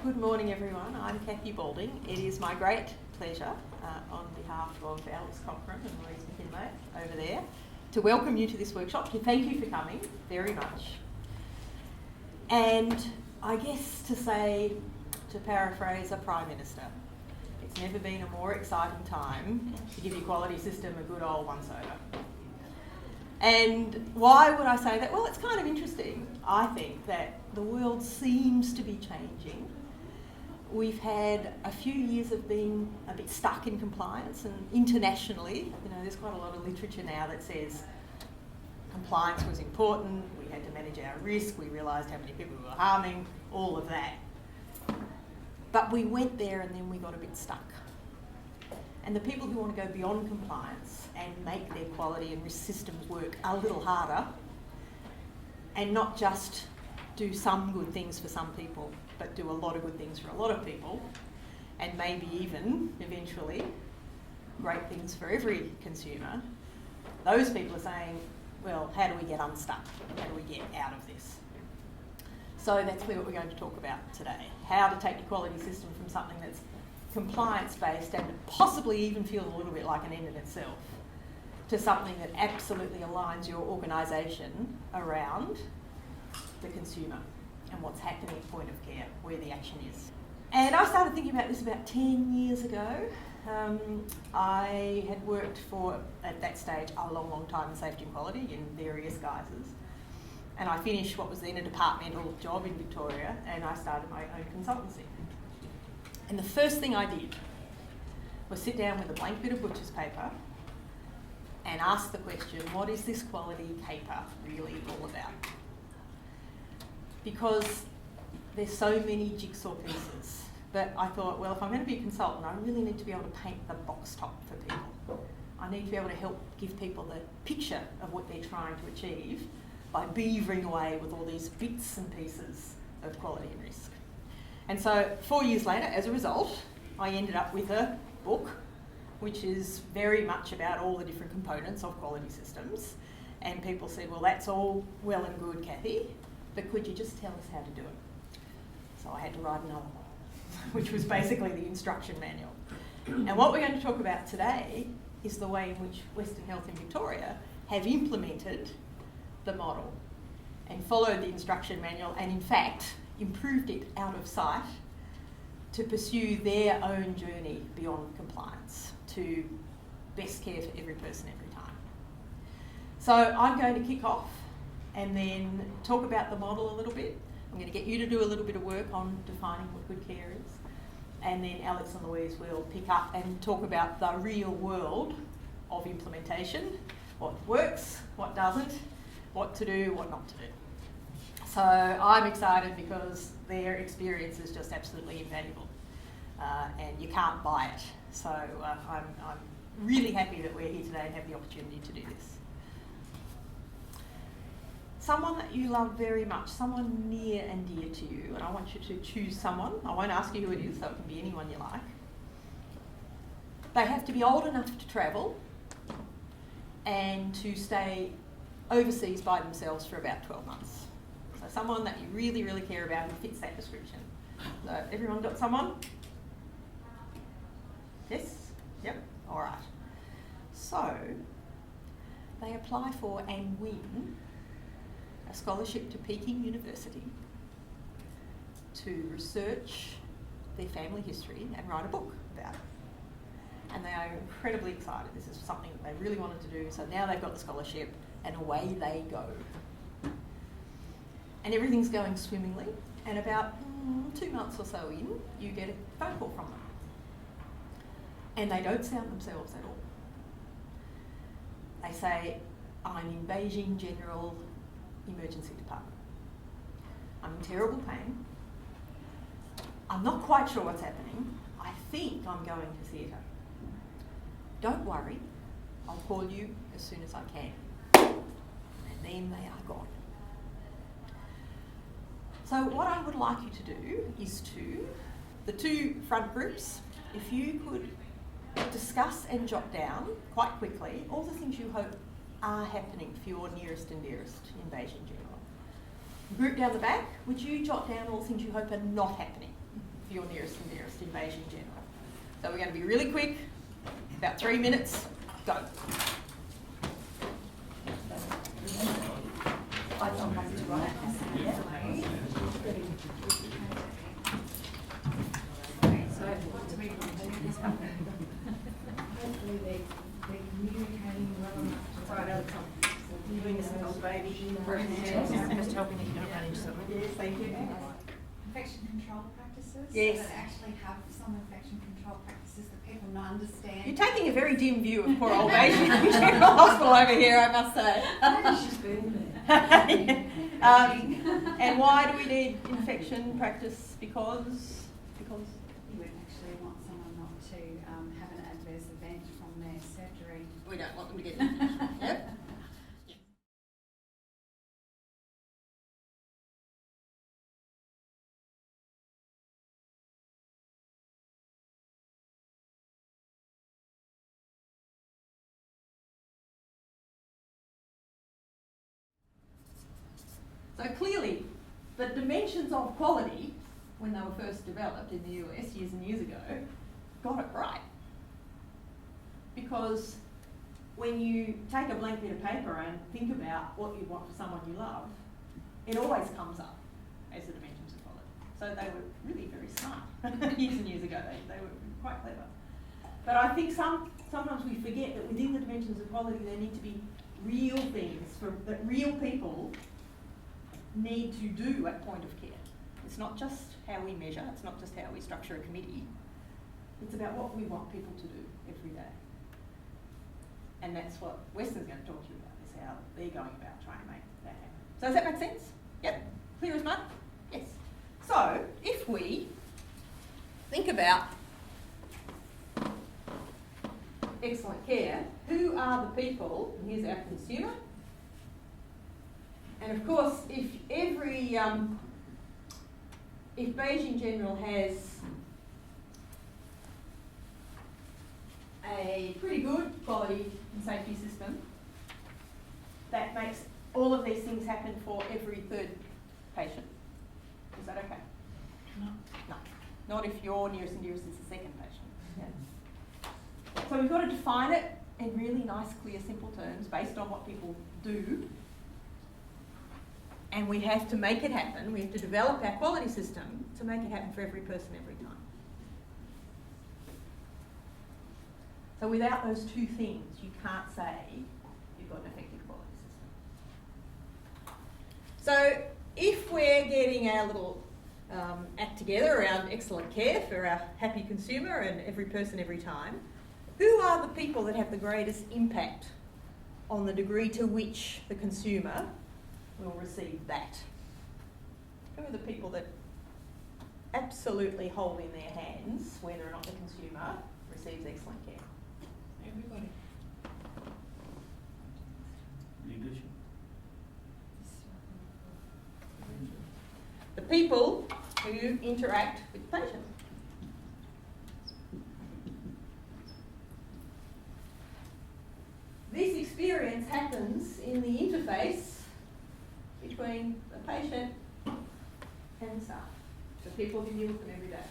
Good morning, everyone. I'm Cathy Balding. It is my great pleasure, on behalf of Alex Cochran and Louise McKinlay over there, to welcome you to this workshop, to thank you for coming very much. And I guess to paraphrase a Prime Minister, it's never been a more exciting time to give the equality system a good old once-over. And why would I say that? Well, it's kind of interesting, I think, that the world seems to be changing. We've had a few years of being a bit stuck in compliance, and internationally, there's quite a lot of literature now that says compliance was important, we had to manage our risk, we realised how many people we were harming, all of that. But we went there and then we got a bit stuck. And the people who want to go beyond compliance and make their quality and risk systems work a little harder, and not just do some good things for some people, but do a lot of good things for a lot of people, and maybe even, eventually, great things for every consumer, those people are saying, well, how do we get unstuck? How do we get out of this? So that's what we're going to talk about today. How to take the quality system from something that's compliance-based and possibly even feel a little bit like an end in itself, to something that absolutely aligns your organisation around the consumer and what's happening at point of care, where the action is. And I started thinking about this about 10 years ago. I had worked for, at that stage, a long time in safety and quality in various guises. And I finished what was then a departmental job in Victoria, and I started my own consultancy. And the first thing I did was sit down with a blank bit of butcher's paper and ask the question, what is this quality caper really all about? Because there's so many jigsaw pieces. But I thought, well, if I'm going to be a consultant, I really need to be able to paint the box top for people. I need to be able to help give people the picture of what they're trying to achieve by beavering away with all these bits and pieces of quality and risk. And so 4 years later, as a result, I ended up with a book which is very much about all the different components of quality systems. And people said, well, that's all well and good, Cathy, but could you just tell us how to do it? So I had to write another one, which was basically the instruction manual. And what we're going to talk about today is the way in which Western Health in Victoria have implemented the model and followed the instruction manual, and in fact improved it out of sight to pursue their own journey beyond compliance to best care for every person every time. So I'm going to kick off and then talk about the model a little bit. I'm going to get you to do a little bit of work on defining what good care is, and then Alex and Louise will pick up and talk about the real world of implementation, what works, what doesn't, what to do, what not to do. So I'm excited because their experience is just absolutely invaluable, and you can't buy it. So I'm really happy that we're here today and have the opportunity to do this. Someone that you love very much, someone near and dear to you, and I want you to choose someone. I won't ask you who it is, so it can be anyone you like. They have to be old enough to travel and to stay overseas by themselves for about 12 months. So someone that you really, really care about who fits that description. So everyone got someone? Yes? Yep? All right. So they apply for and win a scholarship to Peking University to research their family history and write a book about it. And they are incredibly excited. This is something that they really wanted to do, so now they've got the scholarship and away they go. And everything's going swimmingly, and about 2 months or so in, you get a phone call from them. And they don't sound themselves at all. They say, I'm in Beijing General Emergency Department. I'm in terrible pain. I'm not quite sure what's happening. I think I'm going to theatre. Don't worry, I'll call you as soon as I can. And then they are gone. So what I would like you to do is the two front groups, if you could discuss and jot down quite quickly all the things you hope are happening for your nearest and dearest in Beijing General. Group down the back, would you jot down all the things you hope are not happening? your nearest and dearest in Beijing General. So we're going to be really quick, about 3 minutes, go. I don't want to write hopefully they're communicating well enough. Sorry, Alex, I'm doing this with old baby. Just helping that you don't run into something. Yes, thank you. Infection control practices. Yes. So that actually have some infection control practices that people not understand. You're taking a very dim view of poor old Beijing General Hospital over here, I must say. She's been there. And why do we need infection practice? Because You would actually want someone not to have an adverse event from their surgery. we don't want them to get yep. So clearly, the dimensions of quality, when they were first developed in the US years and years ago, got it right. Because when you take a blank bit of paper and think about what you want for someone you love, it always comes up as the dimensions of quality. So they were really very smart years and years ago. They were quite clever. But I think sometimes we forget that within the dimensions of quality there need to be real things that real people need to do at point of care. It's not just how we measure, it's not just how we structure a committee, it's about what we want people to do every day. And that's what Weston's going to talk to you about, is how they're going about trying to make that happen. So does that make sense? Yep? Clear as mud? Yes. So, if we think about excellent care, who are the people? And here's our consumer. And of course, if Beijing General has a pretty good quality and safety system, that makes all of these things happen for every third patient. Is that okay? No. No. Not if your nearest and dearest is the second patient. Yeah. So we've got to define it in really nice, clear, simple terms based on what people do. And we have to make it happen. We have to develop our quality system to make it happen for every person every time. So without those two things, you can't say you've got an effective quality system. So if we're getting our little act together around excellent care for our happy consumer and every person every time, who are the people that have the greatest impact on the degree to which the consumer will receive that? Who are the people that absolutely hold in their hands whether or not the consumer receives excellent care? Everybody. Leadership. The people who interact with the patient. This experience happens in the interface between the patient and the staff, the people who deal with them every day.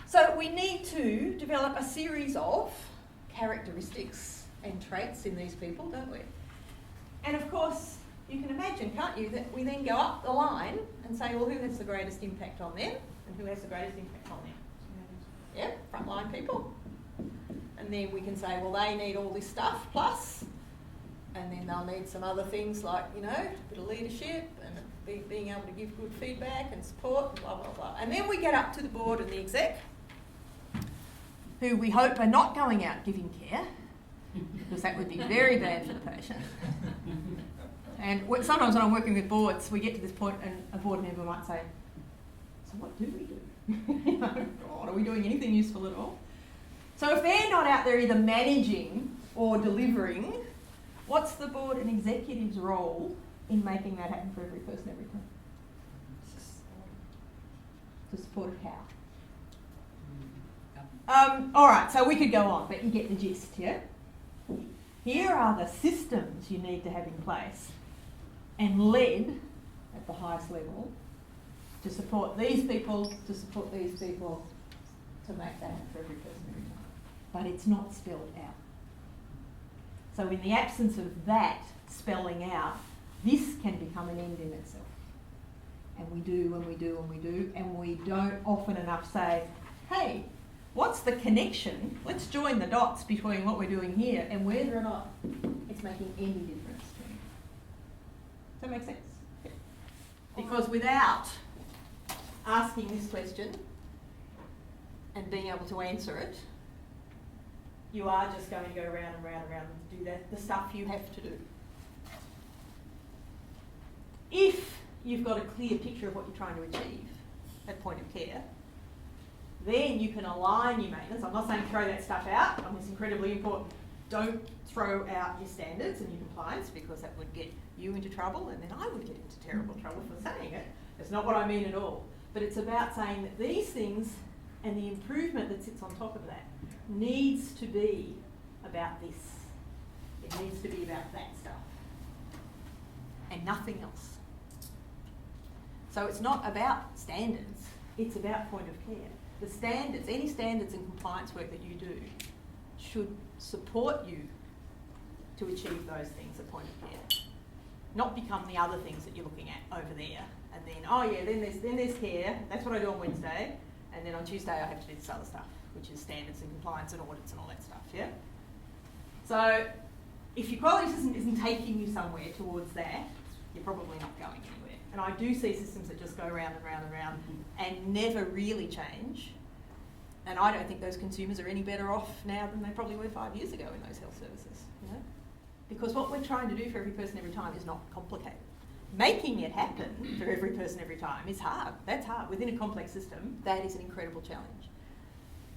So we need to develop a series of characteristics and traits in these people, don't we? And of course, you can imagine, can't you, that we then go up the line and say, well, who has the greatest impact on them and who has the greatest impact on them? Yeah, frontline people. And then we can say, well, they need all this stuff plus, and then they'll need some other things like, you know, a bit of leadership and being able to give good feedback and support, and blah, blah, blah. And then we get up to the board and the exec, who we hope are not going out giving care, because that would be very bad for the patient. And sometimes when I'm working with boards, we get to this point and a board member might say, so what do we do? You know, God, are we doing anything useful at all? So if they're not out there either managing or delivering, what's the board and executive's role in making that happen for every person every time? To support it how? All right, so we could go on, but you get the gist, yeah? Here are the systems you need to have in place and led at the highest level to support these people, to support these people, to make that for every person every time. But it's not spelled out. So in the absence of that spelling out, this can become an end in itself. And we do, and we do, and we do, and we don't often enough say, hey, what's the connection? Let's join the dots between what we're doing here and whether or not it's making any difference to me. Does that make sense? Yeah. Because without asking this question and being able to answer it, you are just going to go round and round and round and do the stuff you have to do. If you've got a clear picture of what you're trying to achieve at point of care, then you can align your maintenance. I'm not saying throw that stuff out. It's incredibly important. Don't throw out your standards and your compliance, because that would get you into trouble, and then I would get into terrible trouble for saying it. That's not what I mean at all. But it's about saying that these things and the improvement that sits on top of that needs to be about this. It needs to be about that stuff and nothing else. So it's not about standards, it's about point of care. The standards, any standards and compliance work that you do should support you to achieve those things at point of care. Not become the other things that you're looking at over there. And then, oh yeah, then there's care, that's what I do on Wednesday, and then on Tuesday I have to do this other stuff, which is standards and compliance and audits and all that stuff, yeah? So if your quality system isn't taking you somewhere towards that, you're probably not going anywhere. And I do see systems that just go round and round and round and never really change. And I don't think those consumers are any better off now than they probably were 5 years ago in those health services, you know? Because what we're trying to do for every person every time is not complicated. Making it happen for every person every time is hard. That's hard. Within a complex system, that is an incredible challenge.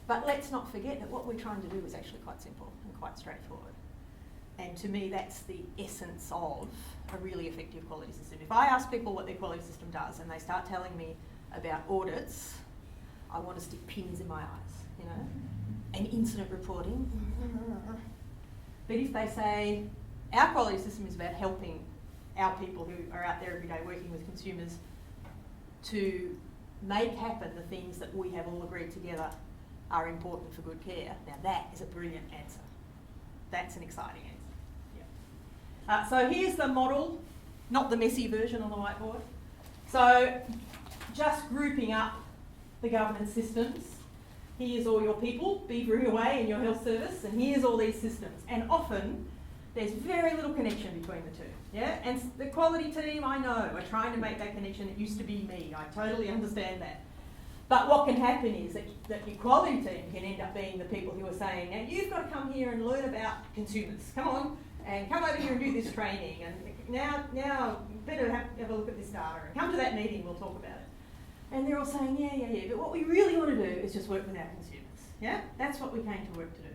But let's not forget that what we're trying to do is actually quite simple and quite straightforward. And to me, that's the essence of a really effective quality system. If I ask people what their quality system does and they start telling me about audits, I want to stick pins in my eyes, you know, and incident reporting. But if they say, our quality system is about helping our people who are out there every day working with consumers to make happen the things that we have all agreed together are important for good care, now that is a brilliant answer. That's an exciting answer. So here's the model, not the messy version on the whiteboard. So just grouping up the governance systems. Here's all your people beavering away in your health service, and here's all these systems. And often there's very little connection between the two. Yeah? And the quality team, I know, are trying to make that connection. It used to be me. I totally understand that. But what can happen is that your quality team can end up being the people who are saying, now you've got to come here and learn about consumers. Come on. And come over here and do this training, and now better have a look at this data, and come to that meeting, we'll talk about it. And they're all saying, yeah, but what we really want to do is just work with our consumers, yeah? That's what we came to work to do.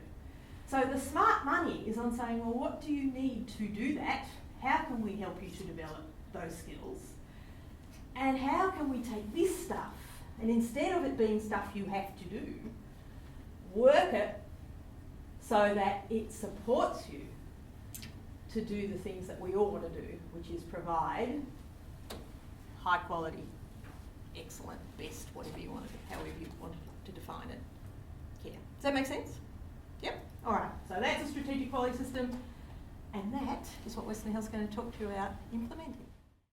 So the smart money is on saying, well, what do you need to do that? How can we help you to develop those skills? And how can we take this stuff, and instead of it being stuff you have to do, work it so that it supports you to do the things that we all want to do, which is provide high quality, excellent, best, whatever you want to do, however you want to define it, care. Does that make sense? Yep. All right. So that's a strategic quality system, and that is what Western Health's going to talk to you about implementing.